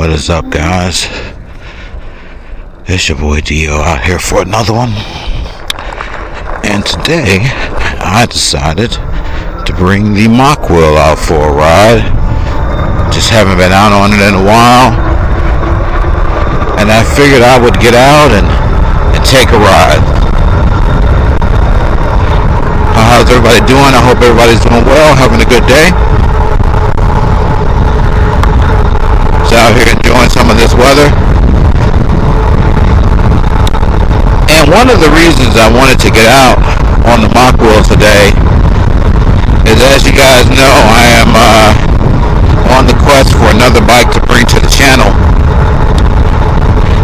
What is up, guys? It's your boy Dio out here for another one. And today, I decided to bring the Mach Wheel out for a ride. Just haven't been out on it in a while. And I figured I would get out and take a ride. How's everybody doing? I hope everybody's doing well, having a good day. Out here enjoying some of this weather. And one of the reasons I wanted to get out on the Mach Wheel today is, as you guys know, I am on the quest for another bike to bring to the channel.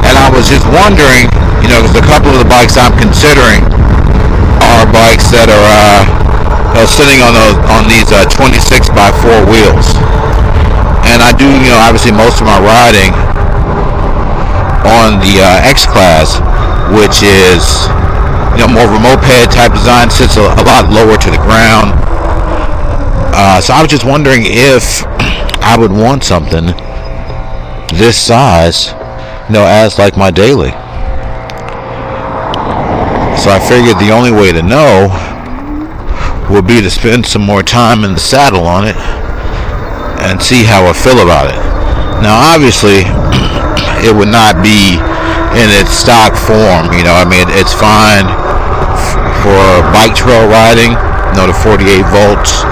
And I was just wondering, because a couple of the bikes I'm considering are bikes that are sitting on these 26 by 4 wheels. And I do, obviously most of my riding on the X-Class, which is, more of a moped type design, sits a lot lower to the ground. So I was just wondering if I would want something this size, as like my daily. So I figured the only way to know would be to spend some more time in the saddle on it and see how I feel about it. Now, obviously, it would not be in its stock form. It's fine for bike trail riding. The 48 volts,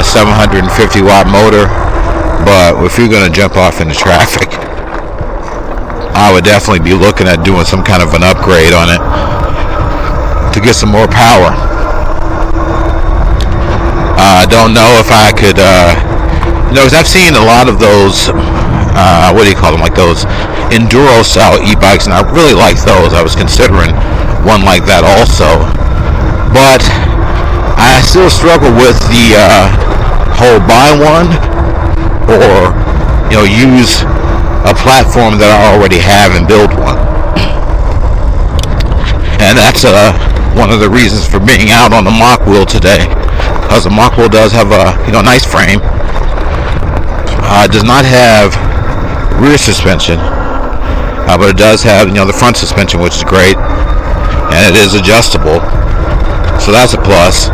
750 watt motor. But if you're going to jump off into traffic, I would definitely be looking at doing some kind of an upgrade on it to get some more power. I don't know if I could. Because I've seen a lot of those, like those enduro style e-bikes, and I really like those. I was considering one like that also. But I still struggle with the whole buy one or, use a platform that I already have and build one. And that's one of the reasons for being out on the Mach Wheel today. Because the Mach Wheel does have a, nice frame. It does not have rear suspension, but it does have, the front suspension, which is great, and it is adjustable, so that's a plus.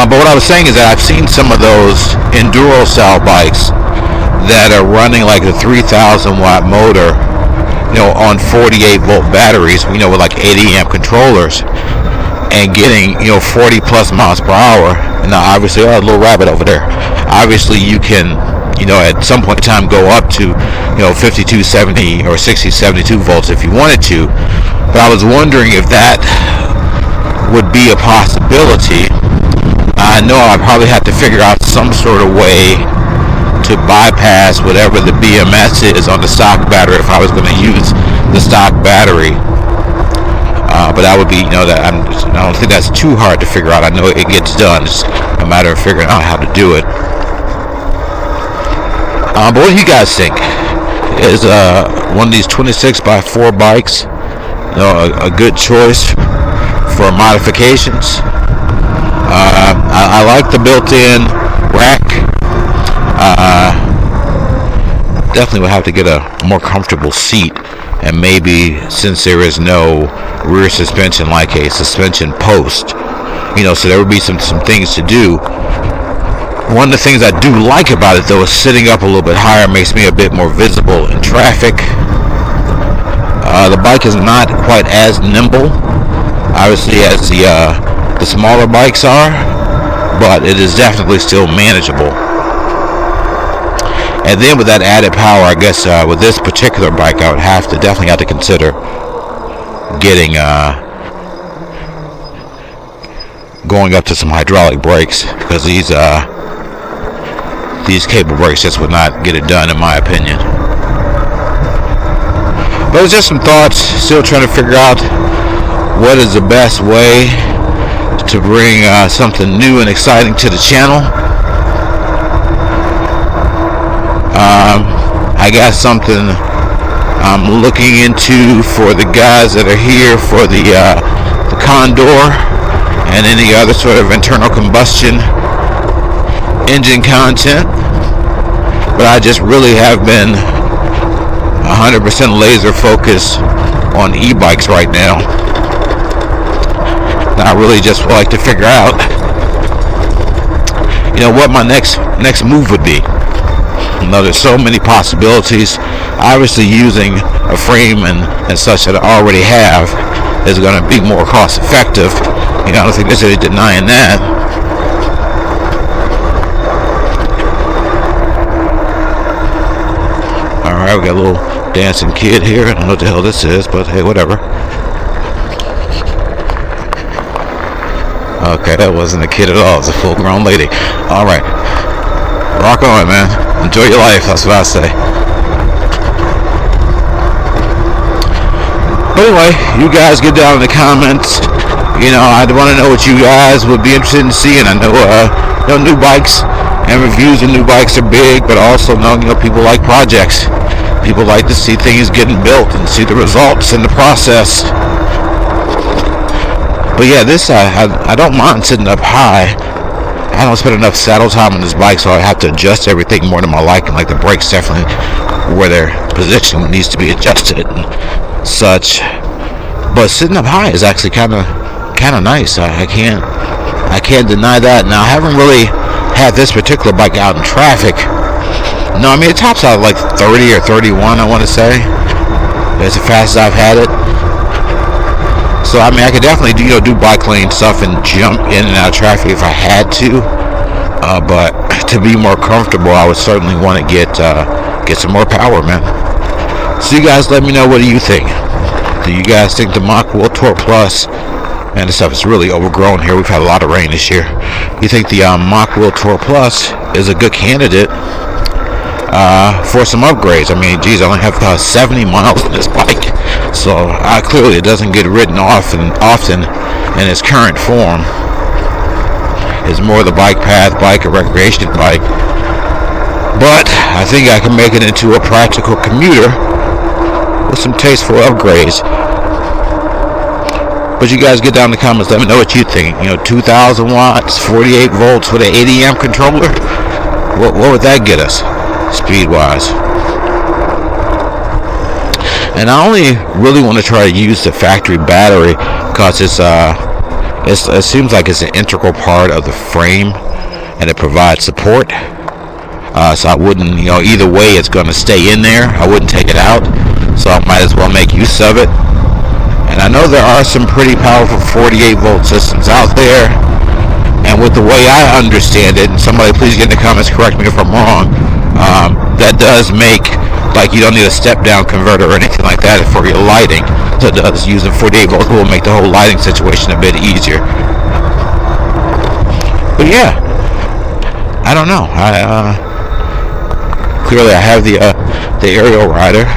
But what I was saying is that I've seen some of those enduro style bikes that are running like a 3,000 watt motor, on 48 volt batteries, with like 80 amp controllers, and getting 40 plus miles per hour. And now obviously, a little rabbit over there. Obviously you can at some point in time go up to 5270 or 6072 volts if you wanted to. But I was wondering if that would be a possibility. I know I'd probably have to figure out some sort of way to bypass whatever the BMS is on the stock battery if I was going to use the stock battery. But that would be, I don't think that's too hard to figure out. I know it gets done. It's a matter of figuring out how to do it. But what do you guys think? Is one of these 26 by 4 bikes, a good choice for modifications? I like the built-in rack. Definitely would have to get a more comfortable seat. And maybe, since there is no rear suspension, like a suspension post, so there would be some things to do. One of the things I do like about it, though, is sitting up a little bit higher makes me a bit more visible in traffic. The bike is not quite as nimble, obviously, as the smaller bikes are, but it is definitely still manageable. And then with that added power, I guess with this particular bike, I would definitely have to consider getting going up to some hydraulic brakes, because these cable brakes just would not get it done, in my opinion. But it's just some thoughts. Still trying to figure out what is the best way to bring something new and exciting to the channel. I got something I'm looking into for the guys that are here for the Condor and any other sort of internal combustion engine content. but I just really have been 100% laser focused on e-bikes right now. And I really just would like to figure out, what my next move would be. There's so many possibilities. Obviously, using a frame and such that I already have is going to be more cost effective. I don't think there's any denying that. Alright, we got a little dancing kid here. I don't know what the hell this is, but hey, whatever. Okay, that wasn't a kid at all. It was a full-grown lady. Alright. Rock on, man. Enjoy your life. That's what I say. But anyway, you guys get down in the comments. I want to know what you guys would be interested in seeing. I know, new bikes and reviews of new bikes are big, but also people like projects. People like to see things getting built and see the results in the process. But yeah, this I don't mind sitting up high. I don't spend enough saddle time on this bike, so I have to adjust everything more to my liking. Like the brakes definitely where their position needs to be adjusted and such. But sitting up high is actually kind of nice. I can't deny that. Now I haven't really had this particular bike out in traffic. No, I mean it tops out like 30 or 31. I want to say that's as fast as I've had it. So I mean I could definitely do bike lane stuff and jump in and out of traffic if I had to. But to be more comfortable, I would certainly want to get some more power, man. So you guys let me know, what do you think? Do you guys think the Mach Wheel Tour Plus, and this stuff is really overgrown here, we've had a lot of rain this year, you think the Mach Wheel Tour Plus is a good candidate for some upgrades? I mean, geez, I only have 70 miles on this bike, so clearly it doesn't get ridden often in its current form. It's more the bike path bike, a recreation bike. But I think I can make it into a practical commuter with some tasteful upgrades. But you guys get down in the comments, let me know what you think. 2,000 watts, 48 volts with an 80 amp controller. What would that get us, speed-wise? And I only really want to try to use the factory battery because it seems like it's an integral part of the frame, and it provides support. So I wouldn't, either way it's going to stay in there. I wouldn't take it out. So I might as well make use of it. And I know there are some pretty powerful 48 volt systems out there. And with the way I understand it, and somebody please get in the comments, correct me if I'm wrong, that does make, like, you don't need a step down converter or anything like that for your lighting. So it does, using 48 volts will make the whole lighting situation a bit easier. But yeah, I don't know. Clearly I have the aerial rider,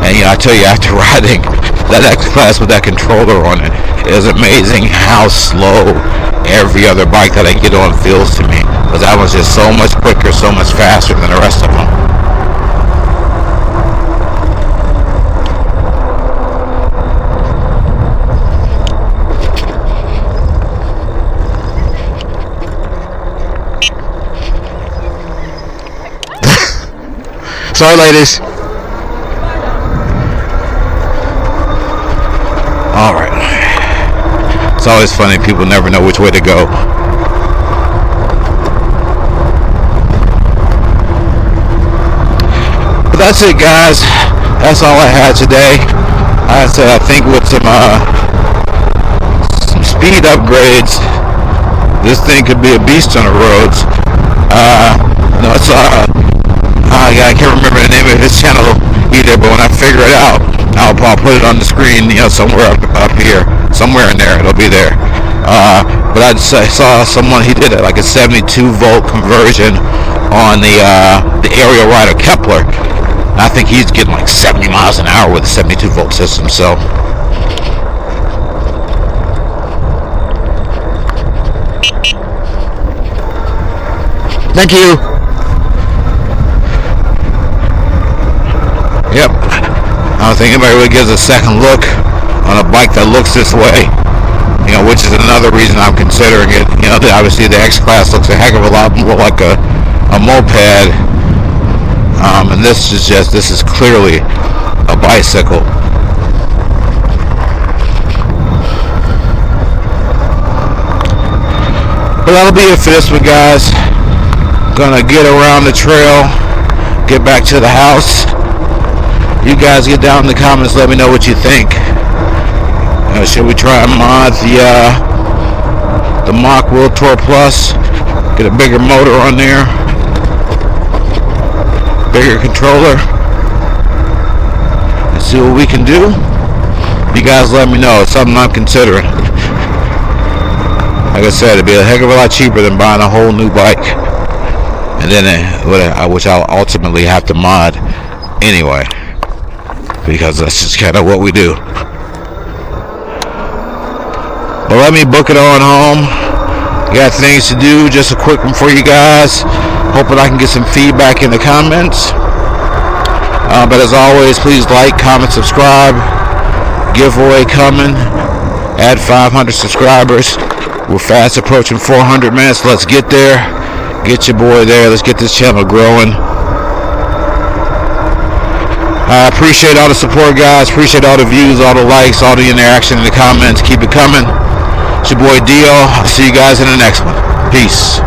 and I tell you, after riding that X Class with that controller on it, it is amazing how slow every other bike that I get on feels to me, because that one's just so much quicker, so much faster than the rest of them. Sorry, ladies. Alright. It's always funny, people never know which way to go. But that's it, guys. That's all I had today. I said, I think with some speed upgrades, this thing could be a beast on the roads. I can't remember the name of his channel either, but when I figure it out, I'll put it on the screen, somewhere up here, somewhere in there, it'll be there. But I saw someone, he did like a 72 volt conversion on the aerial rider Kepler. I think he's getting like 70 miles an hour with a 72 volt system, so. Thank you. Yep. I don't think anybody really gives a second look on a bike that looks this way. Which is another reason I'm considering it. Obviously the X Class looks a heck of a lot more like a moped, and this is clearly a bicycle. But that'll be it for this one, guys. Gonna get around the trail, get back to the house. You guys get down in the comments, let me know what you think. Should we try and mod the Mach World Tour Plus? Get a bigger motor on there, bigger controller, and see what we can do. You guys let me know. It's something I'm considering. Like I said, it'd be a heck of a lot cheaper than buying a whole new bike, and then which I'll ultimately have to mod anyway, because that's just kind of what we do. But let me book it on home. Got things to do. Just a quick one for you guys. Hoping I can get some feedback in the comments. But as always, please like, comment, subscribe. Giveaway coming. Add 500 subscribers. We're fast approaching 400, man. So let's get there. Get your boy there. Let's get this channel growing. I appreciate all the support, guys. Appreciate all the views, all the likes, all the interaction in the comments. Keep it coming. It's your boy Dio. I'll see you guys in the next one. Peace.